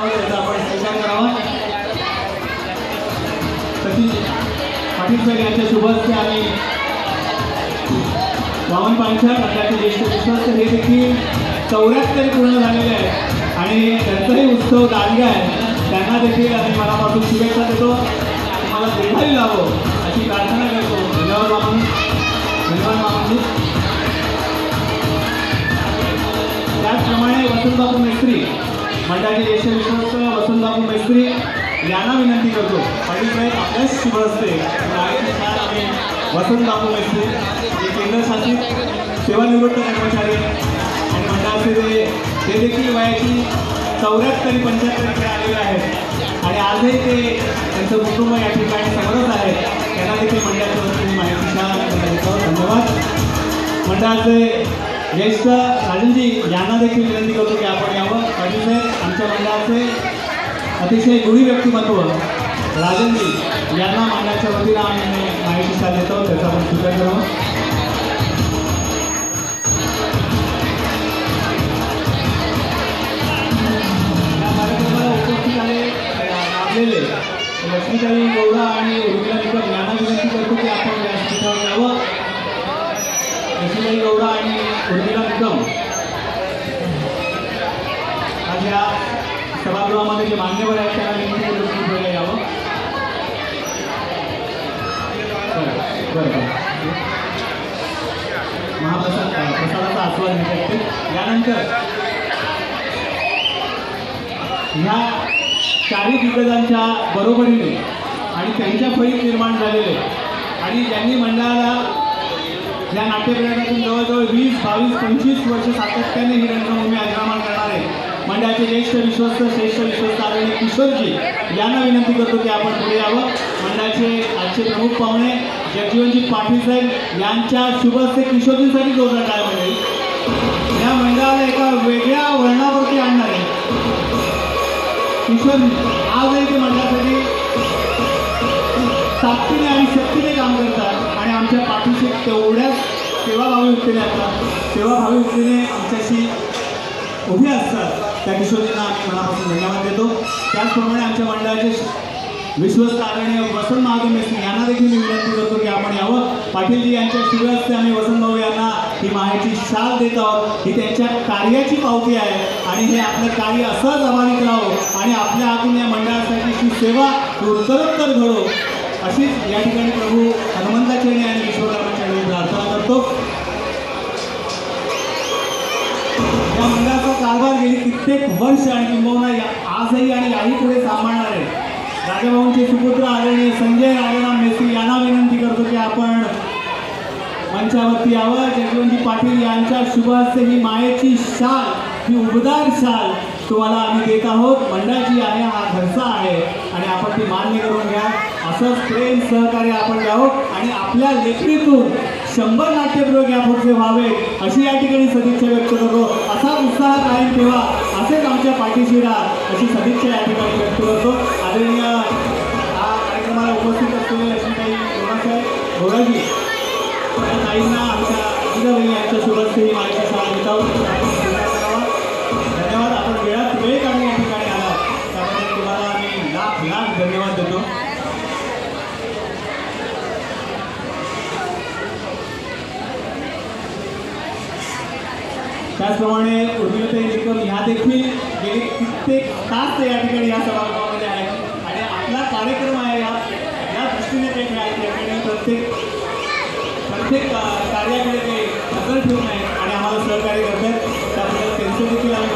आहोत त्याचा आपण स्वीकार करावा। सचिन पाटील साहेब यांच्या शुभ हस्ते आम्ही वामन पांचाळ मंडळाचे ज्येष्ठ विश्वस्त हे देखील 74 पूर्ण झालेले आहेत आणि त्यांचाही उत्सव दांडगा आहे। त्यांना देखील आम्ही मनापासून शुभेच्छा देतो। तुम्हाला दीर्घायू लाभो अशी प्रार्थना करतो। धन्यवाद मामन, धन्यवाद मामनजी। त्याचप्रमाणे वसंतबाबू मेस्त्री मंडळाचे ज्येष्ठ विश्वस्त वसंतबाबू मेस्त्री यांना विनंती करतो पाटील साहेब आपल्याच शुभ हस्ते आम्ही वसंतबाबू मेस्त्री जे केंद्रशासित सेवानिवृत्त कर्मचारी आणि मंडळाचे ते देखील वयाची 74-75 आलेले आहेत आणि आजही ते त्यांचं कुटुंब या ठिकाणी समोरच आहे। त्यांना देखील मंडळाच्या वतीने माहिती देतो। धन्यवाद। मंडळाचे ज्येष्ठ राजनजी यांना देखील विनंती करतो की आपण यावं। पाटील साहेब आमच्या मंडळाचे अतिशय गुणी व्यक्तिमत्व राजनजी यांना मंडळाच्या वतीने आम्ही माहिती देतो त्याचा आपण स्वीकार करावा। लक्ष्मीताई गौडा आणि उर्मिला निकम यांना विनंती करतो की आपण व्यासपीठावर यावं। लक्ष्मीताई गौडा आणि उर्मिला निकम आज या सभागृहामध्ये जे मान्यवर आहेत त्यांना विनंती करतो की पुढे यावं। बरं प्रसादाचा आस्वाद घेतात। यानंतर ह्या चारही दिग्गजांच्या बरोबरीने आणि त्यांच्या फळीत निर्माण झालेले आणि ज्यांनी मंडळाला या नाट्यप्रयोगातून जवळजवळ 20, 22, 25 वर्ष सातत्याने ही रंगभूमी अजरामर करणारे मंडळाचे ज्येष्ठ विश्वस्त श्रेष्ठ विश्वस्त आदरणीय किशोरजी यांना विनंती करतो की आपण पुढे यावं। मंडळाचे आजचे प्रमुख पाहुणे जगजीवनजी पाटील साहेब यांच्या शुभ हस्ते किशोरजींसाठी जोरदार टाळ्या मिळेल। या मंडळाला एका वेगळ्या वळणावरती आणणार आहे किशोरजी। आजही ते मंडळासाठी ताकदीने आणि शक्तीने काम करतात आणि आमच्या पाठीशी तेवढ्याच सेवाभावी वृत्तीने असतात, सेवाभावी वृत्तीने आमच्याशी उभे असतात। त्या किशोरजींना आम्ही मनापासून धन्यवाद देतो। त्याचप्रमाणे आमच्या मंडळाचे विश्वस्त आदरणीय वसंत महादेव मेस्त्री यांना देखील मी विनंती करतो की आपण यावं। पाटीलजी यांच्या शुभ हस्ते आम्ही वसंतभाऊ यांना ही माहेरची शाल देत आहोत। ही त्यांच्या कार्याची पावती आहे आणि हे आपलं कार्य असंच अबाधित राहावं आणि आपल्या हातून या मंडळासाठीची सेवा उत्तरोत्तर घडो अशीच या ठिकाणी प्रभू हनुमंताचरणी आणि विश्वकर्माचरणी प्रार्थना करतो। या मंडळाचा कारभार गेली कित्येक वर्ष आणि किंबहुना आजही आणि याही पुढे सांभाळणार आहे राजाभाऊंचे सुपुत्र आदरणीय संजय राजाराम मेस्त्री यांना विनंती करतो की आपण मंचावरती यावं। जगजीवनजी पाटील यांच्या शुभ हस्ते ही मायेची शाल, ही उबदार शाल तुम्हाला आम्ही देत आहोत। मंडळाची आहे, हा घरचा आहे आणि आपण ती मान्य करून घ्या। असंच प्रेम सहकार्य आपण द्यावं आणि आपल्या लेखणीतून 100 नाट्यप्रयोग यापुढचे व्हावे अशी या ठिकाणी सदिच्छा व्यक्त करतो। असा उत्साह कायम ठेवा, असेच आमच्या पाठीशी राहा अशी सदिच्छा या ठिकाणी व्यक्त करतो। आदरणीय हा कार्यक्रमाला उपस्थित असलेले लक्ष्मीताई गौडाजी त्या ताईंना आमच्या जिजाबाई यांच्या शुभ हस्ते ही माहिती शाळा देत आहोत। धन्यवाद। आपण वेळात वेळ काढून या ठिकाणी आला त्याबद्दल तुम्हाला आम्ही लाख लाख धन्यवाद देतो। त्याचप्रमाणे उर्मिलाताई निकम ह्या देखील गेली कित्येक तास या ठिकाणी या सभागृहामध्ये आहेत आणि आपला कार्यक्रम आहे या दृष्टीने ते प्रत्येक कार्याकडे ते नजर ठेवून आहेत आणि आम्हाला सहकार्य करतात। त्याबद्दल त्यांचे देखील आम्ही